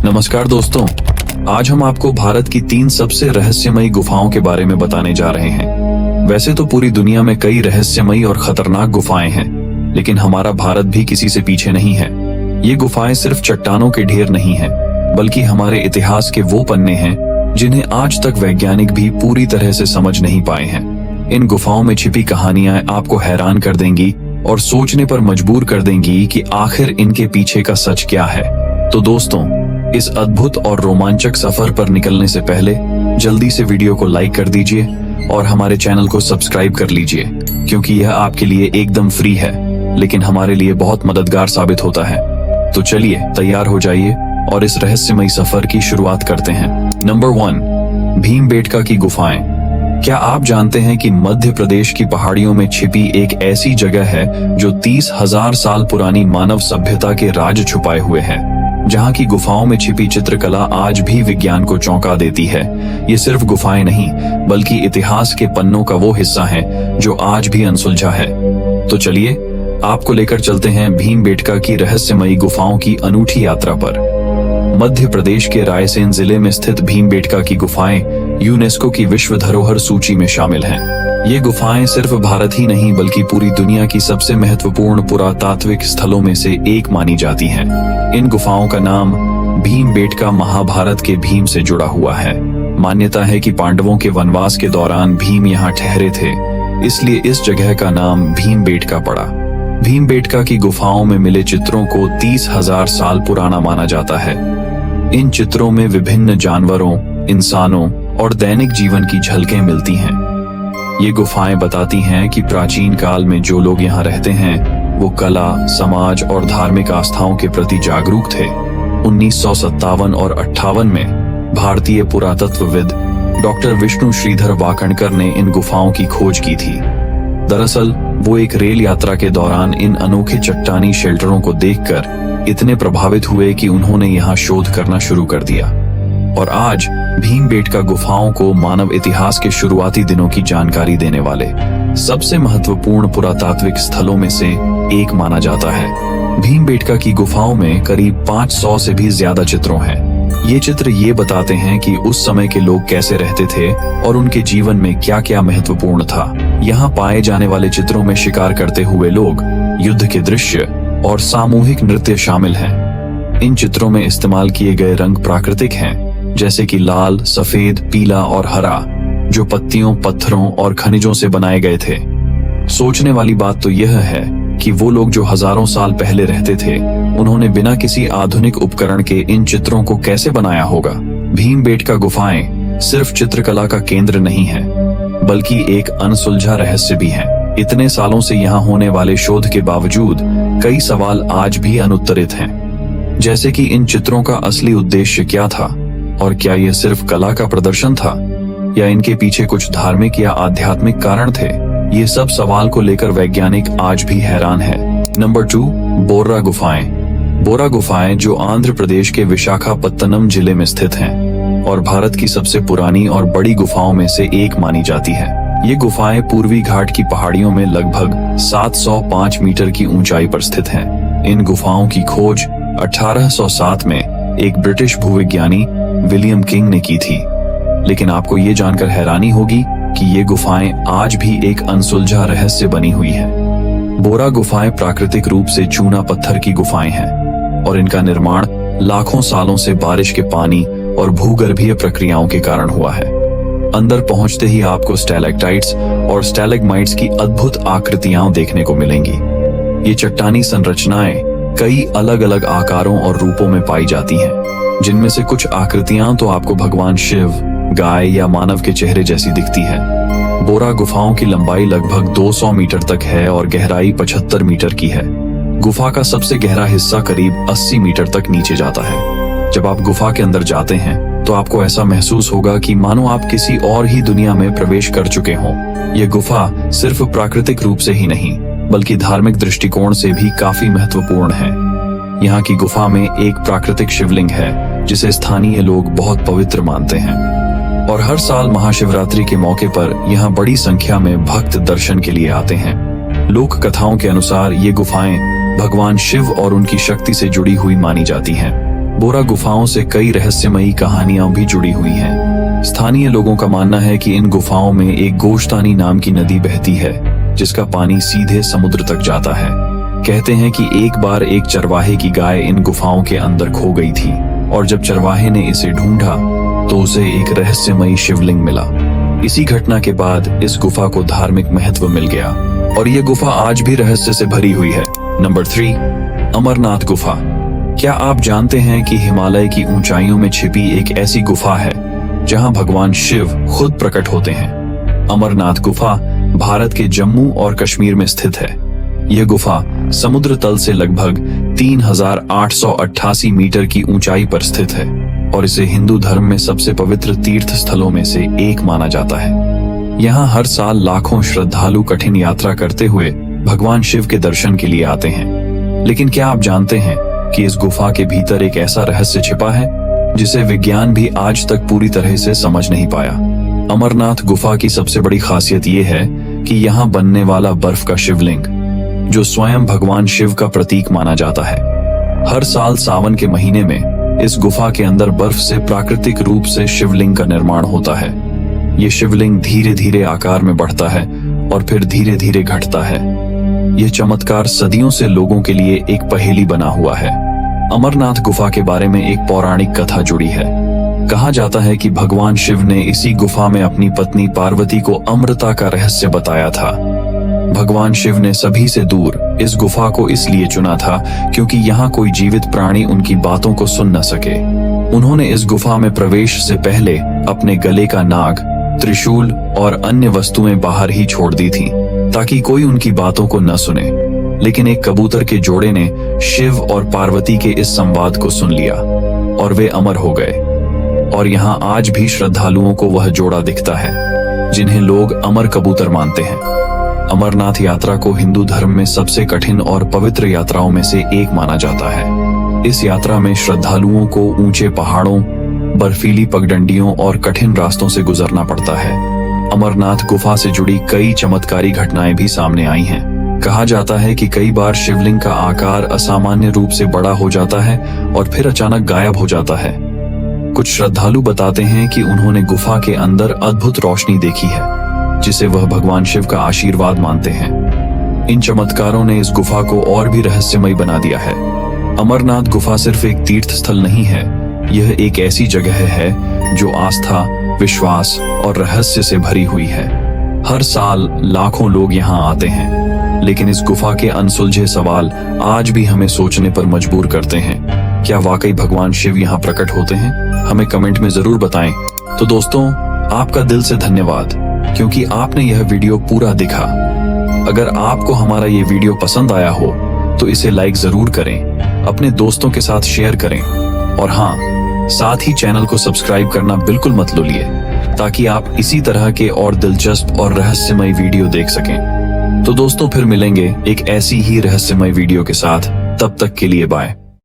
नमस्कार दोस्तों, आज हम आपको भारत की 3 सबसे रहस्यमयी गुफाओं के बारे में बताने जा रहे हैं। वैसे तो पूरी दुनिया में कई रहस्यमयी और खतरनाक गुफाएं हैं, लेकिन हमारा भारत भी किसी से पीछे नहीं है। ये गुफाएं सिर्फ चट्टानों के ढेर नहीं हैं, बल्कि हमारे इतिहास के वो पन्ने हैं जिन्हें आज तक वैज्ञानिक भी पूरी तरह से समझ नहीं पाए हैं। इन गुफाओं में छिपी कहानियां आपको हैरान कर देंगी और सोचने पर मजबूर कर देंगी कि आखिर इनके पीछे का सच क्या है। तो दोस्तों, इस अद्भुत और रोमांचक सफर पर निकलने से पहले जल्दी से वीडियो को लाइक कर दीजिए और हमारे चैनल को सब्सक्राइब कर लीजिए, क्योंकि यह आपके लिए एकदम फ्री है, लेकिन हमारे लिए बहुत मददगार साबित होता है। तो चलिए तैयार हो जाइए और इस रहस्यमयी सफर की शुरुआत करते हैं। नंबर 1, भीमबेटका की गुफाएं। क्या आप जानते हैं कि मध्य प्रदेश की पहाड़ियों में छिपी एक ऐसी जगह है जो 30,000 साल पुरानी मानव सभ्यता के राज छुपाए हुए है, जहाँ की गुफाओं में छिपी चित्रकला आज भी विज्ञान को चौंका देती है। ये सिर्फ गुफाएं नहीं, बल्कि इतिहास के पन्नों का वो हिस्सा है जो आज भी अनसुलझा है। तो चलिए आपको लेकर चलते हैं भीमबेटका की रहस्यमयी गुफाओं की अनूठी यात्रा पर। मध्य प्रदेश के रायसेन जिले में स्थित भीमबेटका की गुफाएं यूनेस्को की विश्व धरोहर सूची में शामिल हैं। ये गुफाएं सिर्फ भारत ही नहीं, बल्कि पूरी दुनिया की सबसे महत्वपूर्ण पुरातात्विक स्थलों में से एक मानी जाती हैं। इन गुफाओं का नाम भीमबेटका महाभारत के भीम से जुड़ा हुआ है। मान्यता है कि पांडवों के वनवास के दौरान भीम यहाँ ठहरे थे, इसलिए इस जगह का नाम भीमबेटका पड़ा। भीमबेटका की गुफाओं में मिले चित्रों को 30,000 साल पुराना माना जाता है। इन चित्रों में विभिन्न जानवरों, इंसानों और दैनिक जीवन की झलकें मिलती हैं। ये गुफाएं बताती हैं कि प्राचीन काल में जो लोग यहाँ रहते हैं वो कला, समाज और धार्मिक आस्थाओं के प्रति जागरूक थे। 1957 और 58 में भारतीय पुरातत्वविद डॉक्टर विष्णु श्रीधर वाकणकर ने इन गुफाओं की खोज की थी। दरअसल वो एक रेल यात्रा के दौरान इन अनोखे चट्टानी शेल्टरों को देखकर इतने प्रभावित हुए कि उन्होंने यहाँ शोध करना शुरू कर दिया। और आज भीमबेटका गुफाओं को मानव इतिहास के शुरुआती दिनों की जानकारी देने वाले सबसे महत्वपूर्ण पुरातात्विक स्थलों में से एक माना जाता है। भीमबेटका की गुफाओं में करीब 500 से भी ज्यादा चित्रों हैं। ये चित्र ये बताते हैं कि उस समय के लोग कैसे रहते थे और उनके जीवन में क्या क्या महत्वपूर्ण था। यहाँ पाए जाने वाले चित्रों में शिकार करते हुए लोग, युद्ध के दृश्य और सामूहिक नृत्य शामिल हैं। इन चित्रों में इस्तेमाल किए गए रंग प्राकृतिक हैं, जैसे कि लाल, सफेद, पीला और हरा, जो पत्तियों, पत्थरों और खनिजों से बनाए गए थे। सोचने वाली बात तो यह है कि वो लोग जो हजारों साल पहले रहते थे, उन्होंने बिना किसी आधुनिक उपकरण के इन चित्रों को कैसे बनाया होगा। भीमबेटका गुफाएं सिर्फ चित्रकला का केंद्र नहीं है, बल्कि एक अनसुलझा रहस्य भी है। इतने सालों से यहाँ होने वाले शोध के बावजूद कई सवाल आज भी अनुत्तरित हैं, जैसे कि इन चित्रों का असली उद्देश्य क्या था, और क्या यह सिर्फ कला का प्रदर्शन था, या इनके पीछे कुछ धार्मिक या आध्यात्मिक कारण थे। ये सब सवाल को लेकर वैज्ञानिक आज भी हैरान है। नंबर 2, बोर्रा गुफाएं। बोर्रा गुफाएं, जो आंध्र प्रदेश के विशाखापत्तनम जिले में स्थित हैं और भारत की सबसे पुरानी और बड़ी गुफाओं में से एक मानी जाती है। ये गुफाएं पूर्वी घाट की पहाड़ियों में लगभग 705 मीटर की ऊंचाई पर स्थित हैं। इन गुफाओं की खोज 1807 में एक ब्रिटिश भूविज्ञानी विलियम किंग ने की थी। लेकिन आपको ये जानकर हैरानी होगी कि ये गुफाएं आज भी एक अनसुलझा रहस्य बनी हुई है। बोरा गुफाएं प्राकृतिक रूप से चूना पत्थर की गुफाएं हैं और इनका निर्माण लाखों सालों से बारिश के पानी और भूगर्भीय प्रक्रियाओं के कारण हुआ है। अंदर पहुंचते ही आपको स्टैलेक्टाइट्स और स्टैलेग्माइट्स की अद्भुत आकृतियां देखने को मिलेंगी। ये चट्टानी संरचनाएं कई अलग अलग आकारों और रूपों में पाई जाती हैं, जिनमें से कुछ आकृतियां तो आपको भगवान शिव, गाय या मानव के चेहरे जैसी दिखती है। बोरा गुफाओं की लंबाई लगभग 200 मीटर तक है और गहराई 75 मीटर की है। गुफा का सबसे गहरा हिस्सा करीब 80 मीटर तक नीचे जाता है। जब आप गुफा के अंदर जाते हैं तो आपको ऐसा महसूस होगा कि मानो आप किसी और ही दुनिया में प्रवेश कर चुके हों। ये गुफा सिर्फ प्राकृतिक रूप से ही नहीं, बल्कि धार्मिक दृष्टिकोण से भी काफी महत्वपूर्ण है। यहाँ की गुफा में एक प्राकृतिक शिवलिंग है, जिसे स्थानीय लोग बहुत पवित्र मानते हैं, और हर साल महाशिवरात्रि के मौके पर यहाँ बड़ी संख्या में भक्त दर्शन के लिए आते हैं। लोक कथाओं के अनुसार ये गुफाएं भगवान शिव और उनकी शक्ति से जुड़ी हुई मानी जाती हैं। बोरा गुफाओं से कई रहस्यमयी कहानियां भी जुड़ी हुई हैं। स्थानीय लोगों का मानना है कि इन गुफाओं में एक गोश्तानी नाम की नदी बहती है, जिसका पानी सीधे समुद्र तक जाता है। कहते हैं कि एक बार एक चरवाहे की गाय इन गुफाओं के अंदर खो गई थी, और जब चरवाहे ने इसे ढूंढा तो उसे एक रहस्यमयी शिवलिंग मिला। इसी घटना के बाद इस गुफा को धार्मिक महत्व मिल गया, और ये गुफा आज भी रहस्य से भरी हुई है। नंबर 3, अमरनाथ गुफा। क्या आप जानते हैं कि हिमालय की ऊंचाइयों में छिपी एक ऐसी गुफा है जहां भगवान शिव खुद प्रकट होते हैं? अमरनाथ गुफा भारत के जम्मू और कश्मीर में स्थित है। यह गुफा समुद्र तल से लगभग 3888 मीटर की ऊंचाई पर स्थित है, और इसे हिंदू धर्म में सबसे पवित्र तीर्थ स्थलों में से एक माना जाता है। यहाँ हर साल लाखों श्रद्धालु कठिन यात्रा करते हुए भगवान शिव के दर्शन के लिए आते हैं। लेकिन क्या आप जानते हैं कि इस गुफा के भीतर एक ऐसा रहस्य छिपा है जिसे विज्ञान भी आज तक पूरी तरह से समझ नहीं पाया? अमरनाथ गुफा की सबसे बड़ी खासियत यह है कि यहाँ बनने वाला बर्फ का शिवलिंग, जो स्वयं भगवान शिव का प्रतीक माना जाता है, हर साल सावन के महीने में इस गुफा के अंदर बर्फ से प्राकृतिक रूप से शिवलिंग का निर्माण होता है। ये शिवलिंग धीरे धीरे आकार में बढ़ता है और फिर धीरे धीरे घटता है। यह चमत्कार सदियों से लोगों के लिए एक पहेली बना हुआ है। अमरनाथ गुफा के बारे में एक पौराणिक कथा जुड़ी है। कहा जाता है कि भगवान शिव ने इसी गुफा में अपनी पत्नी पार्वती को अमृता का रहस्य बताया था। भगवान शिव ने सभी से दूर इस गुफा को इसलिए चुना था क्योंकि यहाँ कोई जीवित प्राणी उनकी बातों को सुन न सके। उन्होंने इस गुफा में प्रवेश से पहले अपने गले का नाग, त्रिशूल और अन्य वस्तुएं बाहर ही छोड़ दी थी, ताकि कोई उनकी बातों को न सुने। लेकिन एक कबूतर के जोड़े ने शिव और पार्वती के इस संवाद को सुन लिया और वे अमर हो गए। और यहाँ आज भी श्रद्धालुओं को वह जोड़ा दिखता है जिन्हें लोग अमर कबूतर मानते हैं। अमरनाथ यात्रा को हिंदू धर्म में सबसे कठिन और पवित्र यात्राओं में से एक माना जाता है। इस यात्रा में श्रद्धालुओं को ऊंचे पहाड़ों, बर्फीली पगडंडियों और कठिन रास्तों से गुजरना पड़ता है। अमरनाथ गुफा से जुड़ी कई चमत्कारी घटनाएं भी सामने आई हैं। कहा जाता है कि कई बार शिवलिंग का आकार असामान्य रूप से बड़ा हो जाता है और फिर अचानक गायब हो जाता है। कुछ श्रद्धालु बताते हैं कि उन्होंने गुफा के अंदर अद्भुत रोशनी देखी है, जिसे वह भगवान शिव का आशीर्वाद मानते हैं। इन चमत्कारों ने इस गुफा को और भी रहस्यमयी बना दिया है। अमरनाथ गुफा सिर्फ एक तीर्थ स्थल नहीं है, यह एक ऐसी जगह है जो आस्था, विश्वास और रहस्य से भरी हुई है। हर साल लाखों लोग यहाँ आते हैं, लेकिन इस गुफा के अनसुलझे सवाल आज भी हमें सोचने पर मजबूर करते हैं। क्या वाकई भगवान शिव यहाँ प्रकट होते हैं? हमें कमेंट में जरूर बताएं। तो दोस्तों, आपका दिल से धन्यवाद, क्योंकि आपने यह वीडियो पूरा देखा। अगर आपको हमारा ये वीडियो पसंद आया हो तो इसे लाइक जरूर करें, अपने दोस्तों के साथ शेयर करें, और हाँ, साथ ही चैनल को सब्सक्राइब करना बिल्कुल मत भूलिए, ताकि आप इसी तरह के और दिलचस्प और रहस्यमय वीडियो देख सकें। तो दोस्तों, फिर मिलेंगे एक ऐसी ही रहस्यमय वीडियो के साथ। तब तक के लिए बाय।